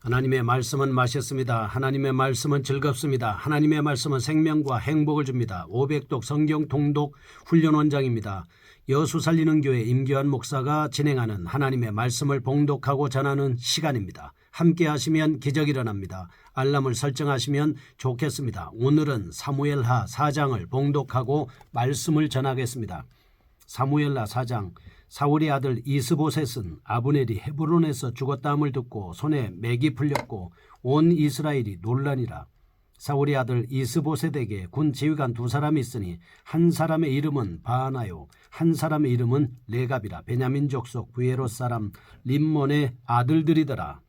하나님의 말씀은 맛있습니다. 하나님의 말씀은 즐겁습니다. 하나님의 말씀은 생명과 행복을 줍니다. 500독 성경 통독 훈련 원장입니다. 여수 살리는 교회 임기환 목사가 진행하는 하나님의 말씀을 봉독하고 전하는 시간입니다. 함께 하시면 기적이 일어납니다. 알람을 설정하시면 좋겠습니다. 오늘은 사무엘하 4장을 봉독하고 말씀을 전하겠습니다. 사무엘하 4장. 사울의 아들 이스보셋은 아브넬이 헤브론에서 죽었다함을 듣고 손에 맥이 풀렸고 온 이스라엘이 놀라니라. 사울의 아들 이스보셋에게 군 지휘관 두 사람이 있으니 한 사람의 이름은 바하나요 한 사람의 이름은 레갑이라. 베냐민 족속 부에롯 사람 림몬의 아들들이더라.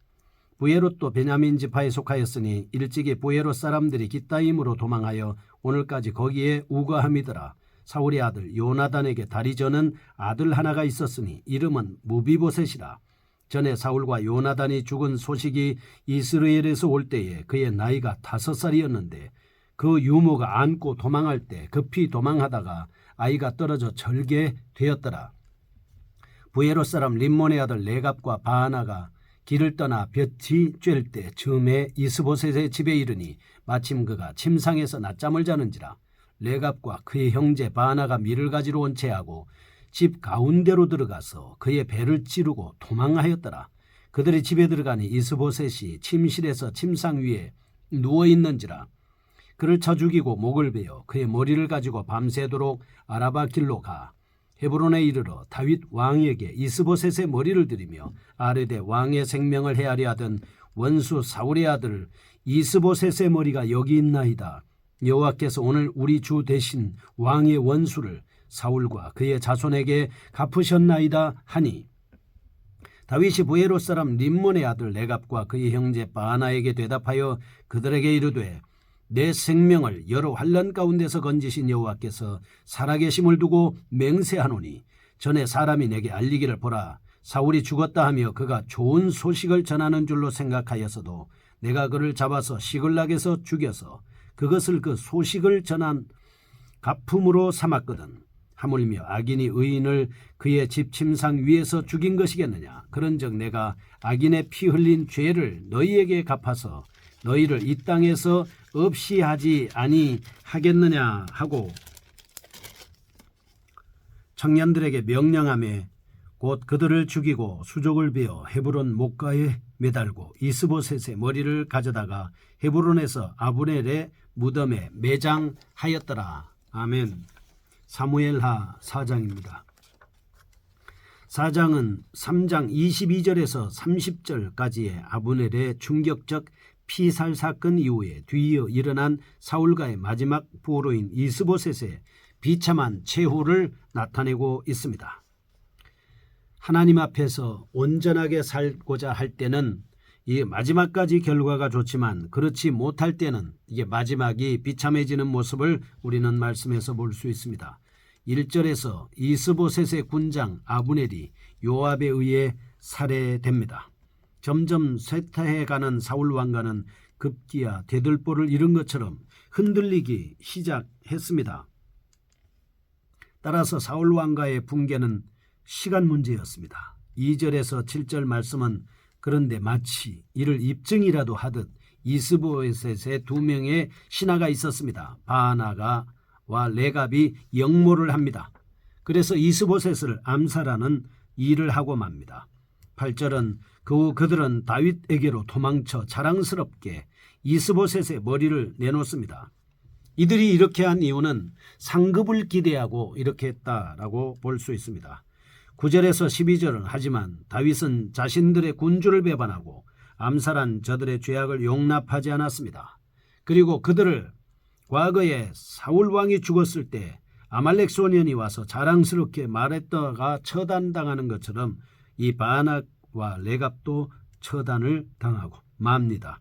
부에롯도 베냐민 지파에 속하였으니 일찍이 부에롯 사람들이 기타임으로 도망하여 오늘까지 거기에 우거함이더라. 사울의 아들 요나단에게 다리 저는 아들 하나가 있었으니 이름은 무비보셋이라. 전에 사울과 요나단이 죽은 소식이 이스라엘에서 올 때에 그의 나이가 5살이었는데 그 유모가 안고 도망할 때 급히 도망하다가 아이가 떨어져 절개되었더라. 부에롯 사람 림몬의 아들 레갑과 바하나가 길을 떠나 볕이 쬐을 때 즈음에 이스보셋의 집에 이르니 마침 그가 침상에서 낮잠을 자는지라. 레갑과 그의 형제 바하나가 밀을 가지러 온 채하고 집 가운데로 들어가서 그의 배를 찌르고 도망하였더라. 그들이 집에 들어가니 이스보셋이 침실에서 침상 위에 누워있는지라. 그를 쳐 죽이고 목을 베어 그의 머리를 가지고 밤새도록 아라바 길로 가 헤브론에 이르러 다윗 왕에게 이스보셋의 머리를 드리며 아르데 왕의 생명을 헤아려 하던 원수 사울의 아들 이스보셋의 머리가 여기 있나이다. 여호와께서 오늘 우리 주 대신 왕의 원수를 사울과 그의 자손에게 갚으셨나이다 하니 다윗이 부에롯 사람 림몬의 아들 레갑과 그의 형제 바하나에게 대답하여 그들에게 이르되 내 생명을 여러 환난 가운데서 건지신 여호와께서 살아계심을 두고 맹세하노니 전에 사람이 내게 알리기를 보라 사울이 죽었다 하며 그가 좋은 소식을 전하는 줄로 생각하여서도 내가 그를 잡아서 시글락에서 죽여서 그것을 그 소식을 전한 가품으로 삼았거든. 하물며 악인이 의인을 그의 집 침상 위에서 죽인 것이겠느냐. 그런즉 내가 악인의 피 흘린 죄를 너희에게 갚아서 너희를 이 땅에서 없이 하지 아니하겠느냐 하고 청년들에게 명령하며 곧 그들을 죽이고 수족을 베어 헤브론 목가에 매달고 이스보셋의 머리를 가져다가 헤브론에서 아브넬의 무덤에 매장하였더라. 아멘. 사무엘하 4장입니다. 4장은 3장 22절에서 30절까지의 아브넬의 충격적 피살 사건 이후에 뒤이어 일어난 사울과의 마지막 부호로인 이스보셋의 비참한 최후를 나타내고 있습니다. 하나님 앞에서 온전하게 살고자 할 때는 이 마지막까지 결과가 좋지만 그렇지 못할 때는 이게 마지막이 비참해지는 모습을 우리는 말씀에서 볼 수 있습니다. 1절에서 이스보셋의 군장 아브넬이 요압에 의해 살해됩니다. 점점 쇠퇴해가는 사울 왕가는 급기야 대들보를 잃은 것처럼 흔들리기 시작했습니다. 따라서 사울 왕가의 붕괴는 시간 문제였습니다. 2절에서 7절 말씀은 그런데 마치 이를 입증이라도 하듯 이스보셋의 두 명의 신하가 있었습니다. 바하나와 레갑이 역모를 합니다. 그래서 이스보셋을 암살하는 일을 하고 맙니다. 8절은 그들은 다윗에게로 도망쳐 자랑스럽게 이스보셋의 머리를 내놓습니다. 이들이 이렇게 한 이유는 상급을 기대하고 이렇게 했다라고 볼 수 있습니다. 9절에서 12절은 하지만 다윗은 자신들의 군주를 배반하고 암살한 저들의 죄악을 용납하지 않았습니다. 그리고 그들을 과거에 사울 왕이 죽었을 때 아말렉 소년이 와서 자랑스럽게 말했다가 처단당하는 것처럼 이 바하나와 레갑도 처단을 당하고 맙니다.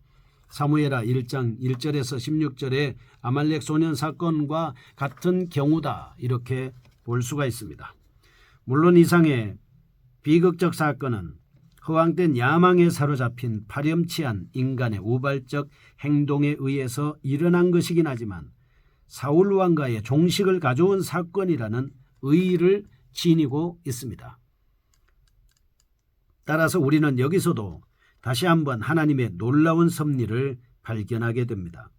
사무엘하 1장 1절에서 16절에 아말렉 소년 사건과 같은 경우다 이렇게 볼 수가 있습니다. 물론 이상의 비극적 사건은 허황된 야망에 사로잡힌 파렴치한 인간의 우발적 행동에 의해서 일어난 것이긴 하지만 사울 왕가의 종식을 가져온 사건이라는 의의를 지니고 있습니다. 따라서 우리는 여기서도 다시 한번 하나님의 놀라운 섭리를 발견하게 됩니다.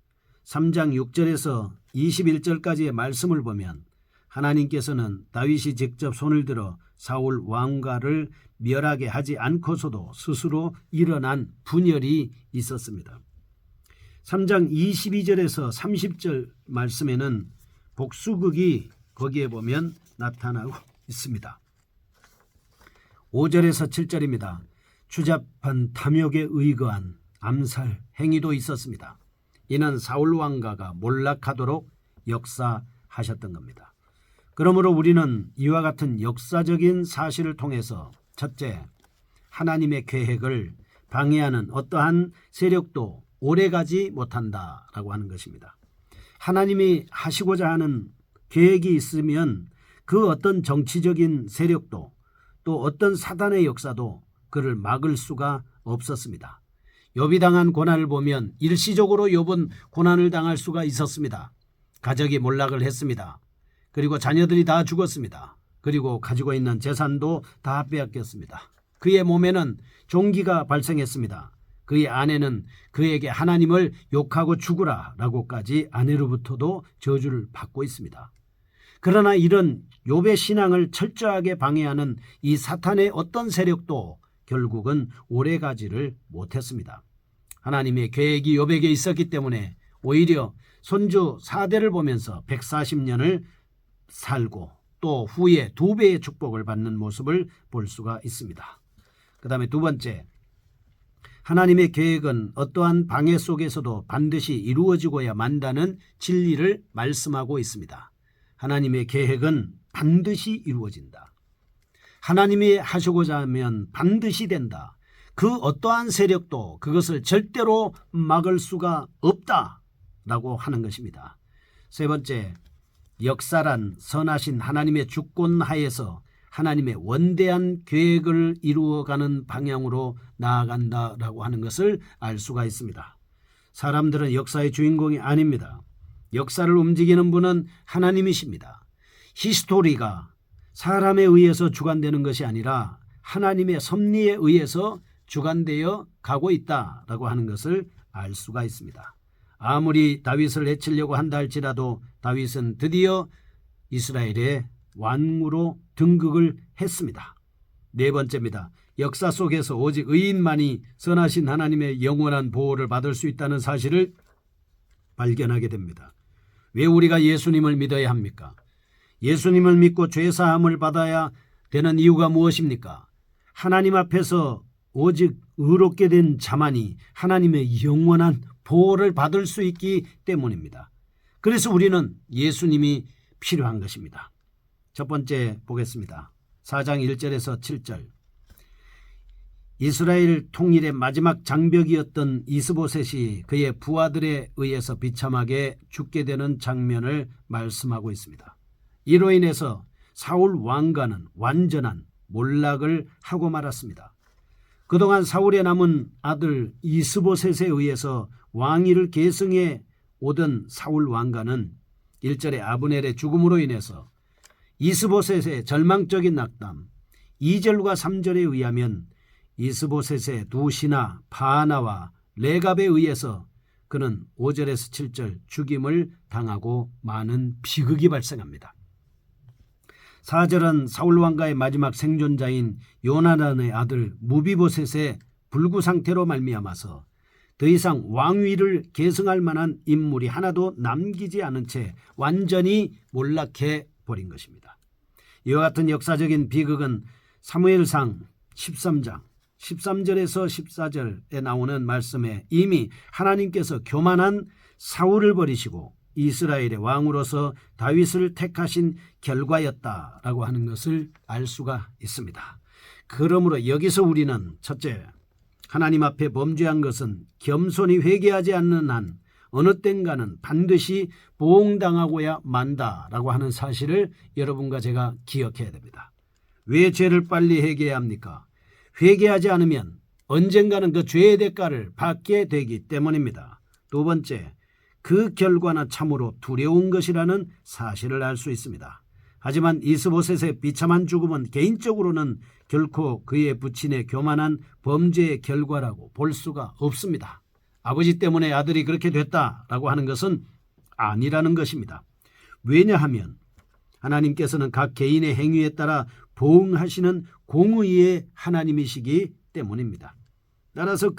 3장 6절에서 21절까지의 말씀을 보면 하나님께서는 다윗이 직접 손을 들어 사울 왕가를 멸하게 하지 않고서도 스스로 일어난 분열이 있었습니다. 3장 22절에서 30절 말씀에는 복수극이 거기에 보면 나타나고 있습니다. 5절에서 7절입니다. 추잡한 탐욕에 의거한 암살 행위도 있었습니다. 이는 사울 왕가가 몰락하도록 역사하셨던 겁니다. 그러므로 우리는 이와 같은 역사적인 사실을 통해서 첫째, 하나님의 계획을 방해하는 어떠한 세력도 오래가지 못한다라고 하는 것입니다. 하나님이 하시고자 하는 계획이 있으면 그 어떤 정치적인 세력도 또 어떤 사단의 역사도 그를 막을 수가 없었습니다. 욥이 당한 고난을 보면 일시적으로 욥은 고난을 당할 수가 있었습니다. 가족이 몰락을 했습니다. 그리고 자녀들이 다 죽었습니다. 그리고 가지고 있는 재산도 다 빼앗겼습니다. 그의 몸에는 종기가 발생했습니다. 그의 아내는 그에게 하나님을 욕하고 죽으라 라고까지 아내로부터도 저주를 받고 있습니다. 그러나 이런 욥의 신앙을 철저하게 방해하는 이 사탄의 어떤 세력도 결국은 오래가지를 못했습니다. 하나님의 계획이 욥에게 있었기 때문에 오히려 손주 4대를 보면서 140년을 살고 또 후에 2배의 축복을 받는 모습을 볼 수가 있습니다. 그 다음에 두 번째, 하나님의 계획은 어떠한 방해 속에서도 반드시 이루어지고야 만다는 진리를 말씀하고 있습니다. 하나님의 계획은 반드시 이루어진다. 하나님이 하시고자 하면 반드시 된다. 그 어떠한 세력도 그것을 절대로 막을 수가 없다라고 하는 것입니다. 세 번째, 역사란 선하신 하나님의 주권 하에서 하나님의 원대한 계획을 이루어가는 방향으로 나아간다라고 하는 것을 알 수가 있습니다. 사람들은 역사의 주인공이 아닙니다. 역사를 움직이는 분은 하나님이십니다. 히스토리가 사람에 의해서 주관되는 것이 아니라 하나님의 섭리에 의해서 주관되어 가고 있다라고 하는 것을 알 수가 있습니다. 아무리 다윗을 해치려고 한다 할지라도 다윗은 드디어 이스라엘의 왕으로 등극을 했습니다. 네 번째입니다. 역사 속에서 오직 의인만이 선하신 하나님의 영원한 보호를 받을 수 있다는 사실을 발견하게 됩니다. 왜 우리가 예수님을 믿어야 합니까? 예수님을 믿고 죄사함을 받아야 되는 이유가 무엇입니까? 하나님 앞에서 오직 의롭게 된 자만이 하나님의 영원한 보호를 받을 수 있기 때문입니다. 그래서 우리는 예수님이 필요한 것입니다. 첫 번째 보겠습니다. 4장 1절에서 7절. 이스라엘 통일의 마지막 장벽이었던 이스보셋이 그의 부하들에 의해서 비참하게 죽게 되는 장면을 말씀하고 있습니다. 이로 인해서 사울 왕가는 완전한 몰락을 하고 말았습니다. 그동안 사울의 남은 아들 이스보셋에 의해서 왕위를 계승해 오던 사울 왕가는 1절의 아브넬의 죽음으로 인해서 이스보셋의 절망적인 낙담, 2절과 3절에 의하면 이스보셋의 두 신하 바하나와 레갑에 의해서 그는 5절에서 7절 죽임을 당하고 많은 비극이 발생합니다. 4절은 사울 왕가의 마지막 생존자인 요나단의 아들 무비보셋의 불구 상태로 말미암아서 더 이상 왕위를 계승할 만한 인물이 하나도 남기지 않은 채 완전히 몰락해 버린 것입니다. 이와 같은 역사적인 비극은 사무엘상 13장 13절에서 14절에 나오는 말씀에 이미 하나님께서 교만한 사울을 버리시고 이스라엘의 왕으로서 다윗을 택하신 결과였다라고 하는 것을 알 수가 있습니다. 그러므로 여기서 우리는 첫째, 하나님 앞에 범죄한 것은 겸손히 회개하지 않는 한 어느 땐가는 반드시 보응당하고야 만다라고 하는 사실을 여러분과 제가 기억해야 됩니다. 왜 죄를 빨리 회개해야 합니까? 회개하지 않으면 언젠가는 그 죄의 대가를 받게 되기 때문입니다. 두 번째, 그 결과는 참으로 두려운 것이라는 사실을 알 수 있습니다. 하지만 이스보셋의 비참한 죽음은 개인적으로는 결코 그의 부친의 교만한 범죄의 결과라고 볼 수가 없습니다. 아버지 때문에 아들이 그렇게 됐다라고 하는 것은 아니라는 것입니다. 왜냐하면 하나님께서는 각 개인의 행위에 따라 보응하시는 공의의 하나님이시기 때문입니다. 따라서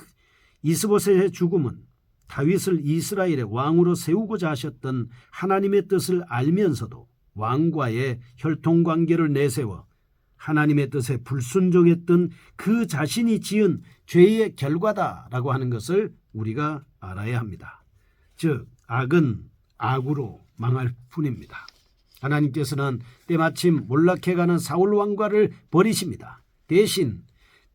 이스보셋의 죽음은 다윗을 이스라엘의 왕으로 세우고자 하셨던 하나님의 뜻을 알면서도 왕과의 혈통관계를 내세워 하나님의 뜻에 불순종했던 그 자신이 지은 죄의 결과다라고 하는 것을 우리가 알아야 합니다. 즉 악은 악으로 망할 뿐입니다. 하나님께서는 때마침 몰락해가는 사울 왕과를 버리십니다. 대신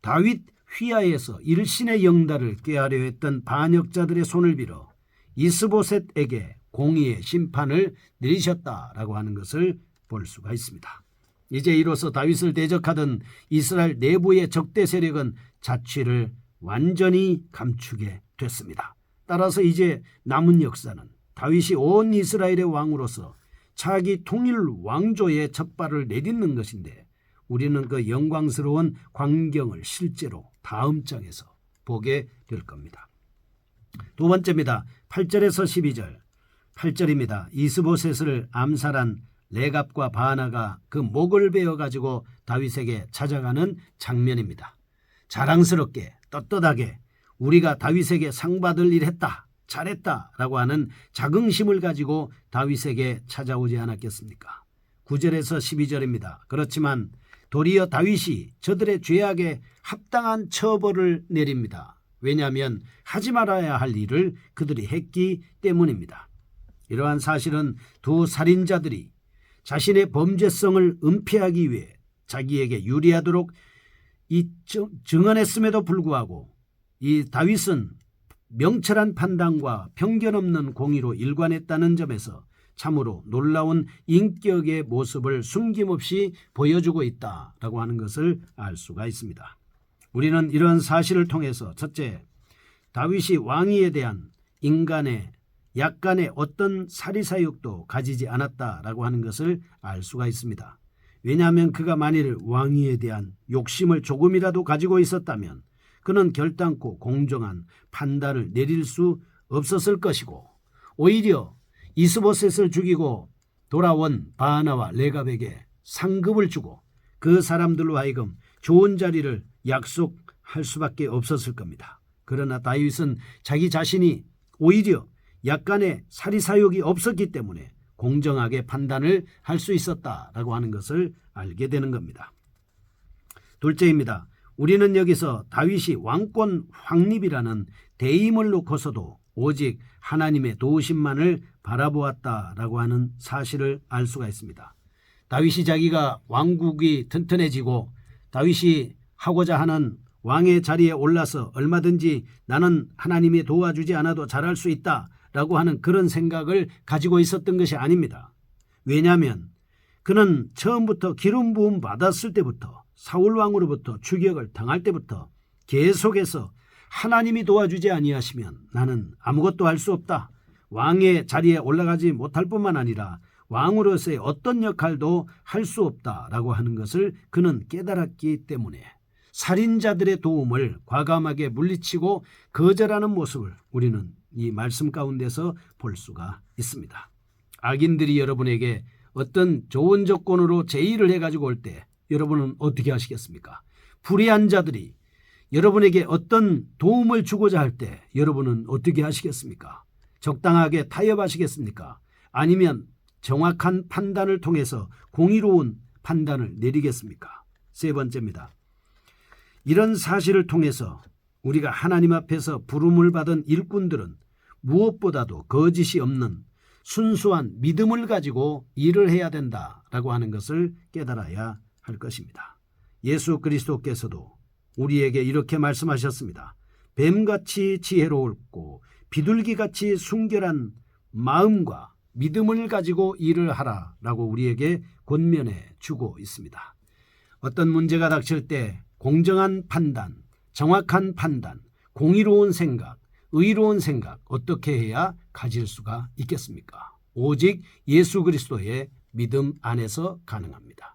다윗 휘하에서 일신의 영달을 꾀하려 했던 반역자들의 손을 빌어 이스보셋에게 공의의 심판을 내리셨다라고 하는 것을 볼 수가 있습니다. 이제 이로써 다윗을 대적하던 이스라엘 내부의 적대 세력은 자취를 완전히 감추게 됐습니다. 따라서 이제 남은 역사는 다윗이 온 이스라엘의 왕으로서 차기 통일 왕조의 첫발을 내딛는 것인데 우리는 그 영광스러운 광경을 실제로 다음 장에서 보게 될 겁니다. 두 번째입니다. 8절에서 12절. 8절입니다. 이스보셋을 암살한 레갑과 바나가 그 목을 베어 가지고 다윗에게 찾아가는 장면입니다. 자랑스럽게 떳떳하게 우리가 다윗에게 상 받을 일 했다, 잘했다라고 하는 자긍심을 가지고 다윗에게 찾아오지 않았겠습니까? 9절에서 12절입니다. 그렇지만 도리어 다윗이 저들의 죄악에 합당한 처벌을 내립니다. 왜냐하면 하지 말아야 할 일을 그들이 했기 때문입니다. 이러한 사실은 두 살인자들이 자신의 범죄성을 은폐하기 위해 자기에게 유리하도록 증언했음에도 불구하고 이 다윗은 명철한 판단과 편견 없는 공의로 일관했다는 점에서 참으로 놀라운 인격의 모습을 숨김없이 보여주고 있다라고 하는 것을 알 수가 있습니다. 우리는 이런 사실을 통해서 첫째, 다윗이 왕위에 대한 인간의 약간의 어떤 사리사욕도 가지지 않았다라고 하는 것을 알 수가 있습니다. 왜냐하면 그가 만일 왕위에 대한 욕심을 조금이라도 가지고 있었다면 그는 결단코 공정한 판단을 내릴 수 없었을 것이고 오히려 이스보셋을 죽이고 돌아온 바나와 레갑에게 상급을 주고 그 사람들로 하여금 좋은 자리를 약속할 수밖에 없었을 겁니다. 그러나 다윗은 자기 자신이 오히려 약간의 사리사욕이 없었기 때문에 공정하게 판단을 할 수 있었다라고 하는 것을 알게 되는 겁니다. 둘째입니다. 우리는 여기서 다윗이 왕권 확립이라는 대임을 놓고서도 오직 하나님의 도우심만을 바라보았다라고 하는 사실을 알 수가 있습니다. 다윗이 자기가 왕국이 튼튼해지고 다윗이 하고자 하는 왕의 자리에 올라서 얼마든지 나는 하나님이 도와주지 않아도 잘할 수 있다라고 하는 그런 생각을 가지고 있었던 것이 아닙니다. 왜냐하면 그는 처음부터 기름 부음 받았을 때부터 사울 왕으로부터 추격을 당할 때부터 계속해서 하나님이 도와주지 아니하시면 나는 아무것도 할 수 없다. 왕의 자리에 올라가지 못할 뿐만 아니라 왕으로서의 어떤 역할도 할 수 없다라고 하는 것을 그는 깨달았기 때문에 살인자들의 도움을 과감하게 물리치고 거절하는 모습을 우리는 이 말씀 가운데서 볼 수가 있습니다. 악인들이 여러분에게 어떤 좋은 조건으로 제의를 해가지고 올 때 여러분은 어떻게 하시겠습니까? 불의한 자들이 여러분에게 어떤 도움을 주고자 할 때 여러분은 어떻게 하시겠습니까? 적당하게 타협하시겠습니까? 아니면 정확한 판단을 통해서 공의로운 판단을 내리겠습니까? 세 번째입니다. 이런 사실을 통해서 우리가 하나님 앞에서 부름을 받은 일꾼들은 무엇보다도 거짓이 없는 순수한 믿음을 가지고 일을 해야 된다라고 하는 것을 깨달아야 할 것입니다. 예수 그리스도께서도 우리에게 이렇게 말씀하셨습니다. 뱀같이 지혜로웠고 비둘기같이 순결한 마음과 믿음을 가지고 일을 하라라고 우리에게 권면해 주고 있습니다. 어떤 문제가 닥칠 때 공정한 판단, 정확한 판단, 공의로운 생각, 의로운 생각 어떻게 해야 가질 수가 있겠습니까? 오직 예수 그리스도의 믿음 안에서 가능합니다.